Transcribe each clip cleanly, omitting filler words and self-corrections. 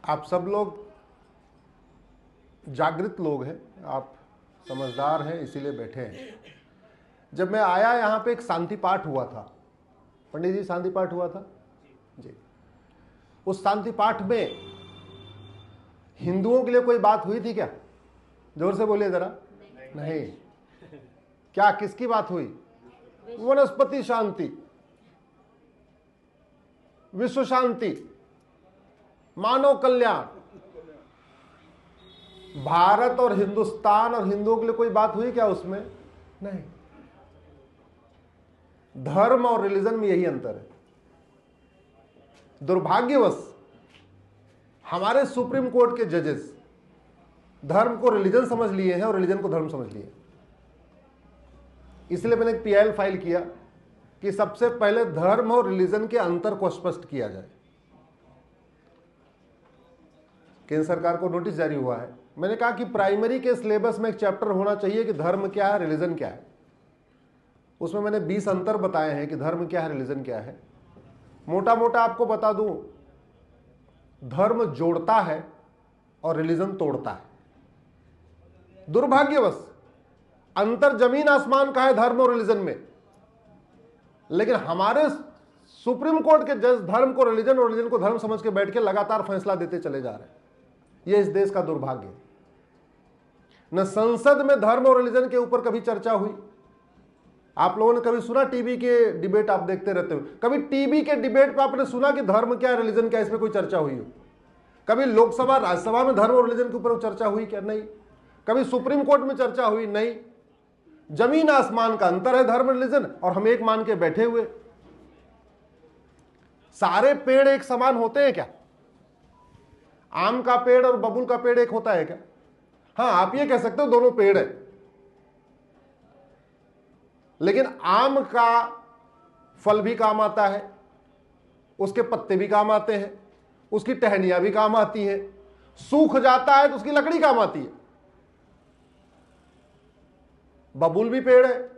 आप सब लोग जागृत लोग हैं, आप समझदार हैं, इसीलिए बैठे हैं। जब मैं आया यहाँ पे एक शांति पाठ हुआ था, पंडित जी शांति पाठ हुआ था जी। उस शांति पाठ में हिंदुओं के लिए कोई बात हुई थी क्या? जोर से बोलिए जरा। नहीं। क्या किसकी बात हुई? वनस्पति शांति, विश्व शांति, मानव कल्याण। भारत और हिंदुस्तान और हिंदुओं के लिए कोई बात हुई क्या उसमें? नहीं। धर्म और रिलीजन में यही अंतर है। दुर्भाग्यवश हमारे सुप्रीम कोर्ट के जजेस धर्म को रिलीजन समझ लिए हैं और रिलीजन को धर्म समझ लिए। इसलिए मैंने एक पीआईएल फाइल किया कि सबसे पहले धर्म और रिलीजन के अंतर को स्पष्ट किया जाए। केंद्र सरकार को नोटिस जारी हुआ है। मैंने कहा कि प्राइमरी के सिलेबस में एक चैप्टर होना चाहिए कि धर्म क्या है, रिलीजन क्या है। उसमें मैंने 20 अंतर बताए हैं कि धर्म क्या है, रिलीजन क्या है। मोटा मोटा आपको बता दूं, धर्म जोड़ता है और रिलीजन तोड़ता है। दुर्भाग्यवश अंतर जमीन आसमान का है धर्म और रिलीजन में, लेकिन हमारे सुप्रीम कोर्ट के जज धर्म को रिलीजन और रिलीजन को धर्म समझ के बैठ के लगातार फैसला देते चले जा रहे हैं। यह इस देश का दुर्भाग्य है। न संसद में धर्म और रिलीजन के ऊपर कभी चर्चा हुई। आप लोगों ने कभी सुना? टीवी के डिबेट आप देखते रहते हो, कभी टीवी के डिबेट पे आपने सुना कि धर्म क्या है, रिलीजन क्या है, इसमें कोई चर्चा हुई हो? कभी लोकसभा राज्यसभा में धर्म और रिलीजन के ऊपर चर्चा हुई क्या? नहीं। कभी सुप्रीम कोर्ट में चर्चा हुई? नहीं। जमीन आसमान का अंतर है धर्म रिलीजन, और हम एक मान के बैठे हुए। सारे पेड़ एक समान होते हैं क्या? आम का पेड़ और बबूल का पेड़ एक होता है क्या? हाँ, आप ये कह सकते हो दोनों पेड़ है, लेकिन आम का फल भी काम आता है, उसके पत्ते भी काम आते हैं, उसकी टहनियां भी काम आती हैं। सूख जाता है तो उसकी लकड़ी काम आती है। बबूल भी पेड़ है,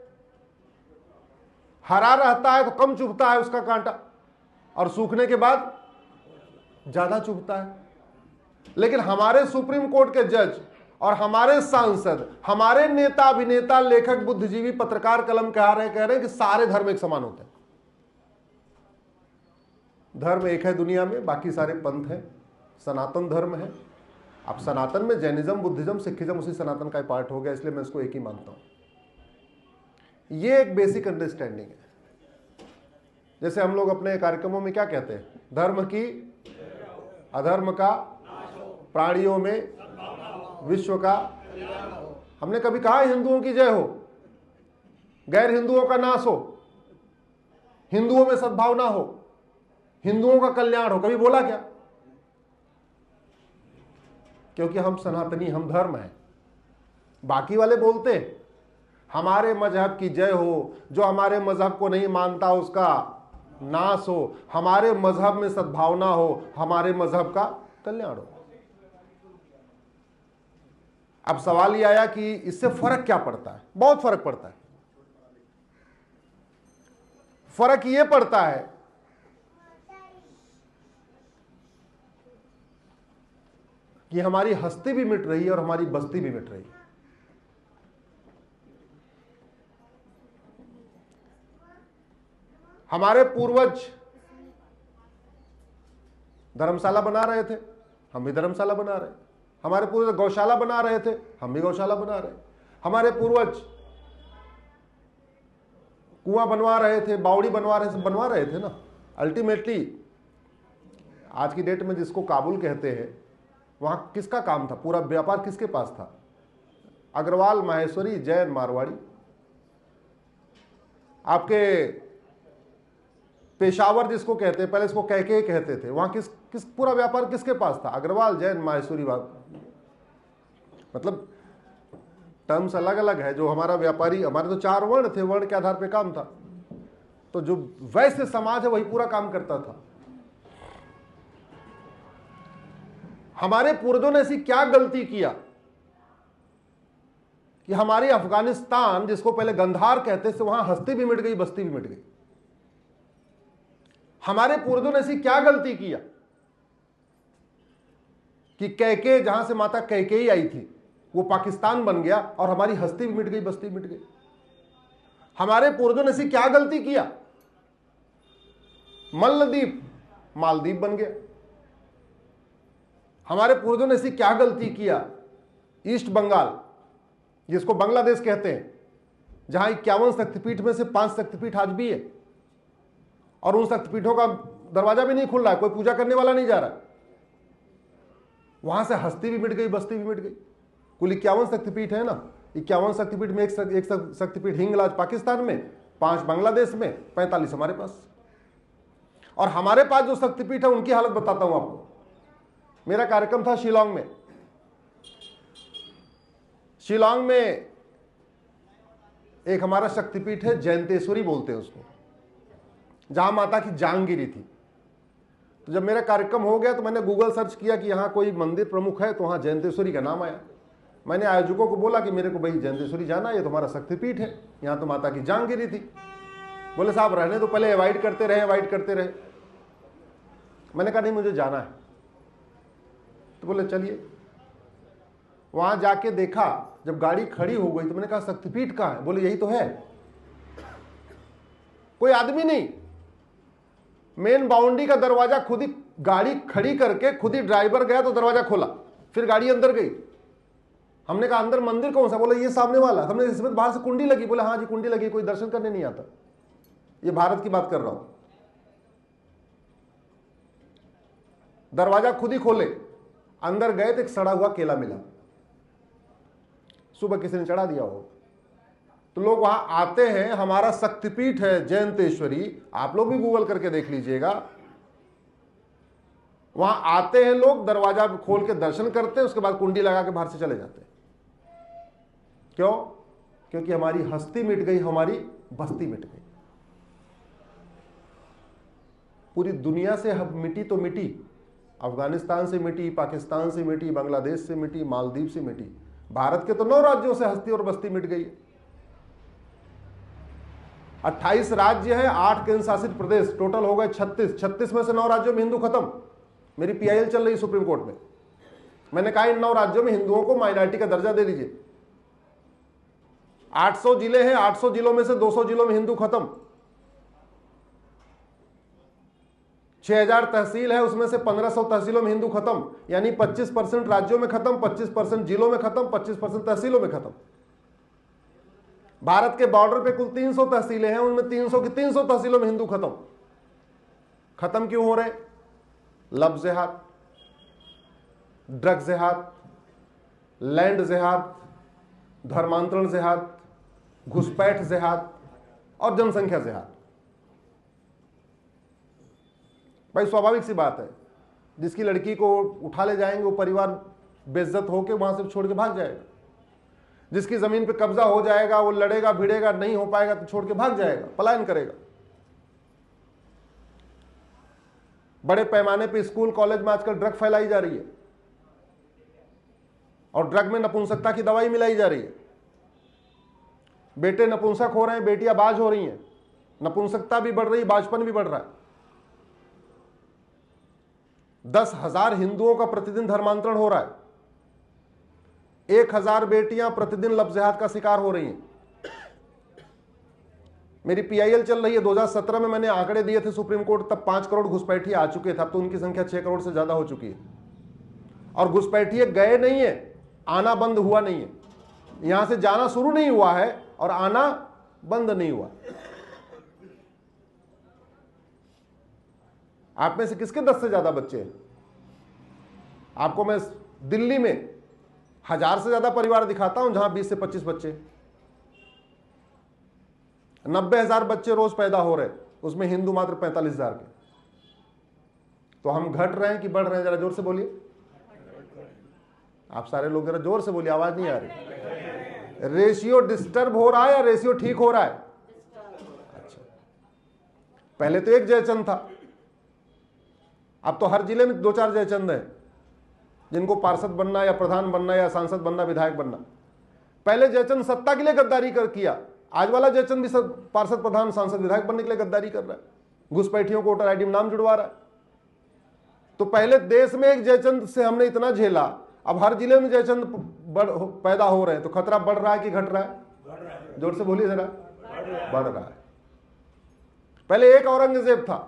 हरा रहता है तो कम चुभता है उसका कांटा, और सूखने के बाद ज्यादा चुभता है। लेकिन हमारे सुप्रीम कोर्ट के जज और हमारे सांसद, हमारे नेता, अभिनेता, लेखक, बुद्धिजीवी, पत्रकार कलम कह रहे हैं कि सारे धर्म एक समान होते हैं। धर्म एक है दुनिया में, बाकी सारे पंथ हैं। सनातन धर्म है। अब सनातन में जैनिज्म, बुद्धिज्म, सिखिज्म उसी सनातन का पार्ट हो गया, इसलिए मैं इसको एक ही मानता हूं। ये एक बेसिक अंडरस्टैंडिंग है। जैसे हम लोग अपने कार्यक्रमों में क्या कहते हैं? धर्म की, अधर्म का, प्राणियों में, विश्व का। हमने कभी कहा हिंदुओं की जय हो, गैर हिंदुओं का नाश हो, हिंदुओं में सद्भावना हो, हिंदुओं का कल्याण हो? कभी बोला क्या? क्योंकि हम सनातनी, हम धर्म हैं। बाकी वाले बोलते हैं हमारे मजहब की जय हो, जो हमारे मजहब को नहीं मानता उसका नाश हो, हमारे मजहब में सद्भावना हो, हमारे मजहब का कल्याण हो। अब सवाल यह आया कि इससे फर्क क्या पड़ता है? बहुत फर्क पड़ता है। फर्क यह पड़ता है कि हमारी हस्ती भी मिट रही है और हमारी बस्ती भी मिट रही है। हमारे पूर्वज धर्मशाला बना रहे थे, हम भी धर्मशाला बना रहे हैं। हमारे पूर्वज गौशाला बना रहे थे, हम भी गौशाला बना रहे हैं। हमारे पूर्वज कुआं बनवा रहे थे, बावड़ी बनवा रहे थे ना। अल्टीमेटली आज की डेट में जिसको काबुल कहते हैं, वहां किसका काम था? पूरा व्यापार किसके पास था? अग्रवाल, माहेश्वरी, जैन, मारवाड़ी। आपके पेशावर जिसको कहते हैं, पहले इसको कैके कहते थे, वहां किस पूरा व्यापार किसके पास था? अग्रवाल, जैन, माहेश्वरी। मतलब टर्म्स अलग अलग है। जो हमारा व्यापारी, हमारे तो 4 वर्ण थे, वर्ण के आधार पे काम था। तो जो वैश्य समाज है वही पूरा काम करता था। हमारे पूर्वजों ने ऐसी क्या गलती किया कि हमारी अफगानिस्तान, जिसको पहले गंधार कहते थे, वहां हस्ती भी मिट गई, बस्ती भी मिट गई। हमारे पूर्वजों ने ऐसी क्या गलती किया कि कैके, जहां से माता कैकेयी आई थी, वो पाकिस्तान बन गया और हमारी हस्ती भी मिट गई, बस्ती मिट गई। हमारे पूर्वजों ने ऐसी क्या गलती किया? मल्लदीप मालदीप बन गया। हमारे पूर्वजों ने ऐसी क्या गलती किया? ईस्ट बंगाल, जिसको बांग्लादेश कहते हैं, जहां 51 शक्तिपीठ में से 5 शक्तिपीठ आज भी है, और उन शक्तिपीठों का दरवाजा भी नहीं खुल रहा है, कोई पूजा करने वाला नहीं जा रहा। वहां से हस्ती भी मिट गई, बस्ती भी मिट गई। कुल 51 शक्तिपीठ है ना, 51 शक्तिपीठ में एक शक्तिपीठ हिंगलाज पाकिस्तान में, 5 बांग्लादेश में, 45 हमारे पास। और हमारे पास जो शक्तिपीठ है उनकी हालत बताता हूं आपको। मेरा कार्यक्रम था शिलांग में। शिलांग में एक हमारा शक्तिपीठ है, जयंतेश्वरी बोलते हैं उसको, जहां माता की जांग गिरी थी। तो जब मेरा कार्यक्रम हो गया तो मैंने गूगल सर्च किया कि यहाँ कोई मंदिर प्रमुख है, तो वहाँ जयंतेश्वरी का नाम आया। मैंने आयोजकों को बोला कि मेरे को भाई जयंतेश्वरी जाना है, ये तुम्हारा शक्तिपीठ है, यहाँ तो माता की जांग गिरी थी। बोले साहब रहने तो, पहले अवॉइड करते रहे। मैंने कहा नहीं, मुझे जाना है। तो बोले चलिए। वहाँ जाके देखा, जब गाड़ी खड़ी हो गई तो मैंने कहा शक्तिपीठ कहाँ है? बोले यही तो है। कोई आदमी नहीं, मेन बाउंड्री का दरवाजा खुद ही, गाड़ी खड़ी करके खुद ही ड्राइवर गया तो दरवाजा खोला, फिर गाड़ी अंदर गई। हमने कहा अंदर मंदिर कौन सा? बोले ये सामने वाला। हमने इसमें बाहर से कुंडी लगी। बोले हाँ जी कुंडी लगी, कोई दर्शन करने नहीं आता। ये भारत की बात कर रहा हूं। दरवाजा खुद ही खोले, अंदर गए तो एक सड़ा हुआ केला मिला, सुबह किसी ने चढ़ा दिया हो। तो लोग वहां आते हैं। हमारा शक्तिपीठ है जयंतेश्वरी, आप लोग भी गूगल करके देख लीजिएगा। वहां आते हैं लोग, दरवाजा खोल के दर्शन करते हैं, उसके बाद कुंडी लगा के बाहर से चले जाते हैं। क्यों? क्योंकि हमारी हस्ती मिट गई, हमारी बस्ती मिट गई। पूरी दुनिया से मिटी तो मिटी, अफगानिस्तान से मिटी, पाकिस्तान से मिटी, बांग्लादेश से मिटी, मालदीव से मिटी। भारत के तो 9 राज्यों से हस्ती और बस्ती मिट गई। 28 राज्य है, 8 केंद्र शासित प्रदेश, टोटल हो गए 36। 36 में से 9 राज्यों में हिंदू खत्म। मेरी पीआईएल चल रही सुप्रीम कोर्ट में। मैंने कहा इन 9 राज्यों में हिंदुओं को माइनॉरिटी का दर्जा दे दीजिए। 800 जिले हैं, 800 जिलों में से 200 जिलों में हिंदू खत्म। 6000 तहसील है, उसमें से 1500 तहसीलों में हिंदू खत्म। यानी 25% राज्यों में खत्म, 25% जिलों में खत्म, 25% तहसीलों में खत्म। भारत के बॉर्डर पे कुल 300 तहसीलें हैं, उनमें 300 की 300 तहसीलों में हिंदू खत्म। खत्म क्यों हो रहे? लव जिहाद, ड्रग जिहाद, लैंड जिहाद, धर्मांतरण जिहाद, घुसपैठ जिहाद और जनसंख्या जिहाद। भाई स्वाभाविक सी बात है, जिसकी लड़की को उठा ले जाएंगे वो परिवार बेइज्जत होकर वहां से छोड़ के भाग जाएगा। जिसकी जमीन पे कब्जा हो जाएगा वो लड़ेगा भिड़ेगा, नहीं हो पाएगा तो छोड़ के भाग जाएगा, पलायन करेगा। बड़े पैमाने पे स्कूल कॉलेज में आजकल ड्रग फैलाई जा रही है और ड्रग में नपुंसकता की दवाई मिलाई जा रही है। बेटे नपुंसक हो रहे हैं, बेटियां बाज हो रही हैं, नपुंसकता भी बढ़ रही, बाजपन भी बढ़ रहा है। 10,000 हिंदुओं का प्रतिदिन धर्मांतरण हो रहा है। 1000 बेटियां प्रतिदिन लव जिहाद का शिकार हो रही हैं। मेरी पीआईएल चल रही है। 2017 में मैंने आंकड़े दिए थे सुप्रीम कोर्ट, तब 5 करोड़ घुसपैठिए आ चुके थे। अब तो उनकी संख्या 6 करोड़ से ज्यादा हो चुकी है। और घुसपैठिए गए नहीं है, आना बंद हुआ नहीं है। यहां से जाना शुरू नहीं हुआ है और आना बंद नहीं हुआ। आप में से किसके 10 से ज्यादा बच्चे हैं? आपको मैं दिल्ली में 1000 से ज्यादा परिवार दिखाता हूं जहां 20 से 25 बच्चे, 90,000 बच्चे रोज पैदा हो रहे, उसमें हिंदू मात्र 45,000 के। तो हम घट रहे हैं कि बढ़ रहे हैं? जरा जोर से बोलिए। आप सारे लोग जरा जोर से बोलिए, आवाज नहीं आ रही। रेशियो डिस्टर्ब हो रहा है या रेशियो ठीक हो रहा है? अच्छा, पहले तो एक जयचंद था, अब तो हर जिले में 2-4 जयचंद हैं जिनको पार्षद बनना या प्रधान बनना या सांसद बनना, विधायक बनना। पहले जयचंद सत्ता के लिए गद्दारी किया, आज वाला जयचंद भी पार्षद प्रधान सांसद विधायक बनने के लिए गद्दारी कर रहा है। घुसपैठियों को वोटर आईडी में नाम जुड़वा रहा है। तो पहले देश में एक जयचंद से हमने इतना झेला, अब हर जिले में जयचंद पैदा हो रहे हैं, तो खतरा बढ़ रहा है कि घट रहा है? जोर से बोलिए जरा। बढ़ रहा है। पहले एक औरंगजेब था,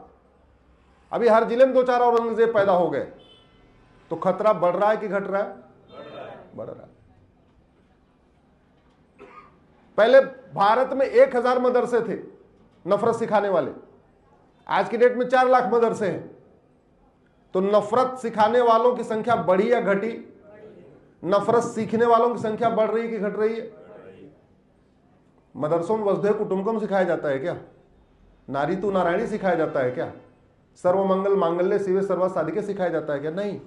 अभी हर जिले में 2-4 औरंगजेब पैदा हो गए, तो खतरा बढ़ रहा है कि घट रहा है? बढ़ रहा है। पहले भारत में 1000 मदरसे थे नफरत सिखाने वाले, आज की डेट में 4 लाख मदरसे हैं। तो नफरत सिखाने वालों की संख्या बढ़ी या घटी? नफरत सीखने वालों की संख्या बढ़ रही है कि घट रही है? मदरसों में वसुधैव कुटुंबकम सिखाया जाता है क्या? नारी तू नारायणी सिखाया जाता है क्या? सर्वमंगल मांगल्य शिवे सर्वा साधिके सिखाया जाता है क्या? नहीं।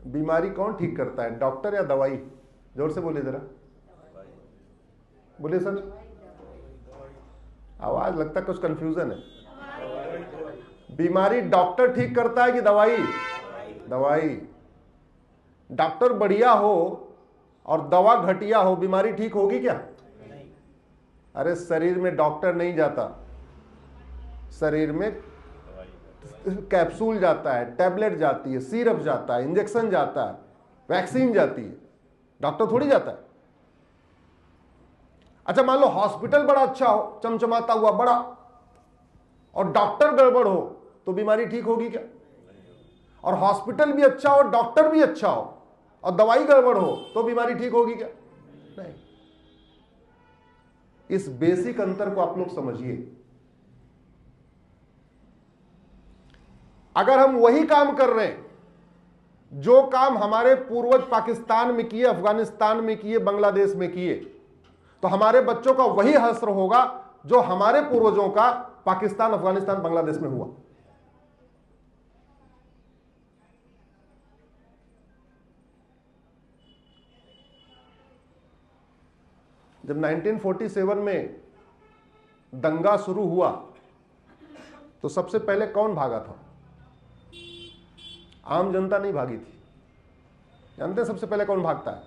बीमारी कौन ठीक करता है, डॉक्टर या दवाई? जोर से बोलिए जरा, बोलिए सर। आवाज लगता कुछ कंफ्यूजन है। बीमारी डॉक्टर ठीक करता है कि दवाई? दवाई। डॉक्टर बढ़िया हो और दवा घटिया हो, बीमारी ठीक होगी क्या? अरे शरीर में डॉक्टर नहीं जाता, शरीर में कैप्सूल जाता है, टैबलेट जाती है, सिरप जाता है, इंजेक्शन जाता है, वैक्सीन जाती है, डॉक्टर थोड़ी जाता है। अच्छा मान लो हॉस्पिटल बड़ा अच्छा हो, चमचमाता हुआ बड़ा, और डॉक्टर गड़बड़ हो, तो बीमारी ठीक होगी क्या? और हॉस्पिटल भी अच्छा हो, डॉक्टर भी अच्छा हो, और दवाई गड़बड़ हो, तो बीमारी ठीक होगी क्या? नहीं। इस बेसिक अंतर को आप लोग समझिए। अगर हम वही काम कर रहे हैं जो काम हमारे पूर्वज पाकिस्तान में किए, अफगानिस्तान में किए, बांग्लादेश में किए, तो हमारे बच्चों का वही हश्र होगा जो हमारे पूर्वजों का पाकिस्तान, अफगानिस्तान, बांग्लादेश में हुआ। जब 1947 में दंगा शुरू हुआ तो सबसे पहले कौन भागा था? आम जनता नहीं भागी थी। जानते हैं सबसे पहले कौन भागता है?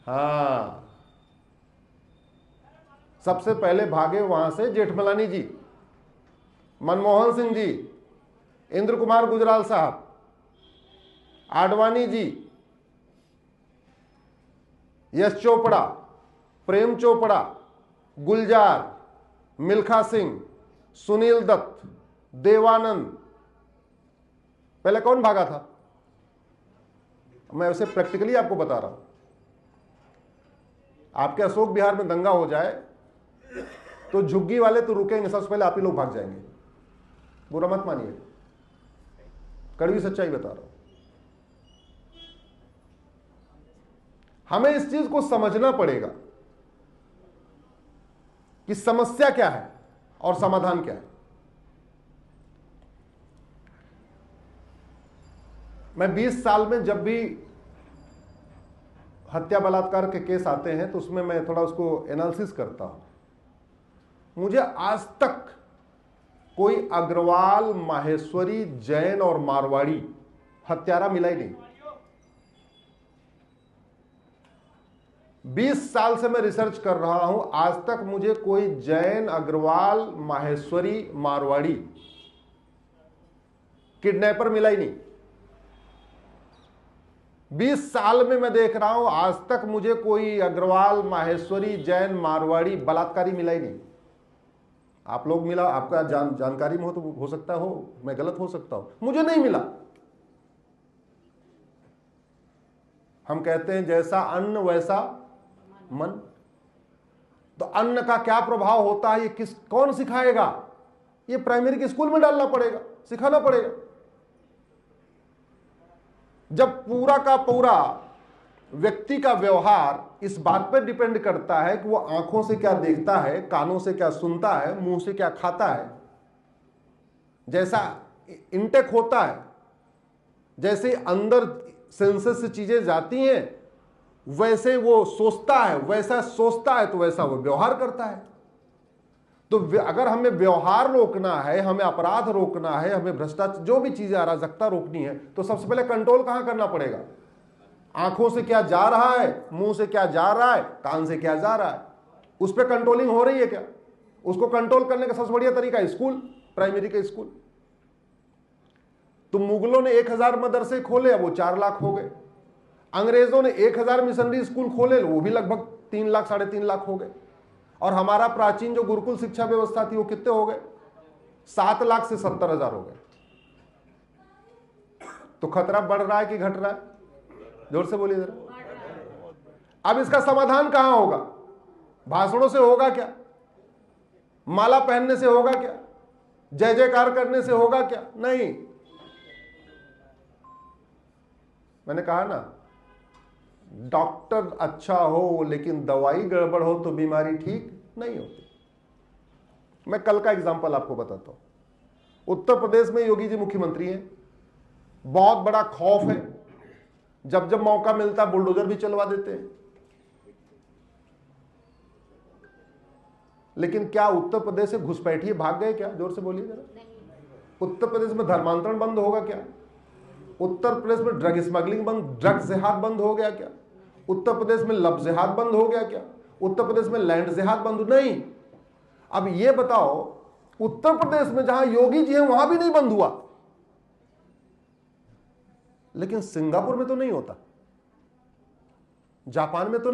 हाँ, सबसे पहले भागे वहां से जेठमलानी जी, मनमोहन सिंह जी, इंद्र कुमार गुजराल साहब, आडवाणी जी, यश चोपड़ा, प्रेम चोपड़ा, गुलजार, मिल्खा सिंह, सुनील दत्त, देवानंद। पहले कौन भागा था? मैं उसे प्रैक्टिकली आपको बता रहा हूं। आपके अशोक बिहार में दंगा हो जाए तो झुग्गी वाले तो रुकेंगे, सबसे पहले आप ही लोग भाग जाएंगे। बुरा मत मानिए, कड़वी सच्चाई बता रहा हूं। हमें इस चीज को समझना पड़ेगा कि समस्या क्या है और समाधान क्या है। मैं 20 साल में जब भी हत्या बलात्कार के केस आते हैं तो उसमें मैं थोड़ा उसको एनालिसिस करता हूं। मुझे आज तक कोई अग्रवाल, माहेश्वरी, जैन और मारवाड़ी हत्यारा मिला ही नहीं। 20 साल से मैं रिसर्च कर रहा हूं, आज तक मुझे कोई जैन, अग्रवाल, माहेश्वरी, मारवाड़ी किडनैपर मिला ही नहीं। 20 साल में मैं देख रहा हूं, आज तक मुझे कोई अग्रवाल, माहेश्वरी, जैन, मारवाड़ी बलात्कारी मिला ही नहीं। आप लोग मिला, आपका जानकारी में हो तो हो सकता हो, मैं गलत हो सकता हूं, मुझे नहीं मिला। हम कहते हैं जैसा अन्न वैसा मन। तो अन्न का क्या प्रभाव होता है, ये कौन सिखाएगा? ये प्राइमरी के स्कूल में डालना पड़ेगा, सिखाना पड़ेगा। जब पूरा का पूरा व्यक्ति का व्यवहार इस बात पर डिपेंड करता है कि वो आंखों से क्या देखता है, कानों से क्या सुनता है, मुंह से क्या खाता है, जैसा इंटेक होता है, जैसे अंदर सेंसेस से चीजें जाती हैं, वैसे वो सोचता है, वैसा सोचता है तो वैसा वो व्यवहार करता है। तो अगर हमें व्यवहार रोकना है, हमें अपराध रोकना है, हमें भ्रष्टाचार, जो भी चीजें अराजकता रोकनी है, तो सबसे पहले कंट्रोल कहां करना पड़ेगा? आंखों से क्या जा रहा है, मुंह से क्या जा रहा है, कान से क्या जा रहा है। उस पर कंट्रोलिंग हो रही है क्या? उसको कंट्रोल करने का सबसे बढ़िया तरीका स्कूल, प्राइमरी के स्कूल। तो मुगलों ने 1000 मदरसे खोले, अब वो 4 लाख हो गए। अंग्रेजों ने 1000 मिशनरी स्कूल खोले, वो भी लगभग 3 लाख 3.5 लाख हो गए। और हमारा प्राचीन जो गुरुकुल शिक्षा व्यवस्था थी वो कितने हो गए? 7 लाख से 70,000 हो गए। तो खतरा बढ़ रहा है कि घट रहा है? जोर से बोलिए जरा। अब इसका समाधान कहां होगा? भाषणों से होगा क्या? माला पहनने से होगा क्या? जय जयकार करने से होगा क्या? नहीं। मैंने कहा ना, डॉक्टर अच्छा हो लेकिन दवाई गड़बड़ हो तो बीमारी ठीक नहीं होती। मैं कल का एग्जांपल आपको बताता हूं। उत्तर प्रदेश में योगी जी मुख्यमंत्री हैं, बहुत बड़ा खौफ है, जब जब मौका मिलता बुलडोजर भी चलवा देते हैं। लेकिन क्या उत्तर प्रदेश से घुसपैठिए भाग गए क्या? जोर से बोलिए जरा। उत्तर प्रदेश में धर्मांतरण बंद होगा क्या? उत्तर प्रदेश में ड्रग स्मगलिंग बंद, ड्रग जिहाद बंद हो गया क्या? उत्तर प्रदेश में लव जिहाद बंद हो गया क्या? उत्तर प्रदेश में लैंड जिहाद बंद नहीं। अब ये बताओ, उत्तर प्रदेश में जहां योगी जी हैं वहां भी नहीं बंद हुआ, लेकिन सिंगापुर में तो नहीं होता, जापान में तो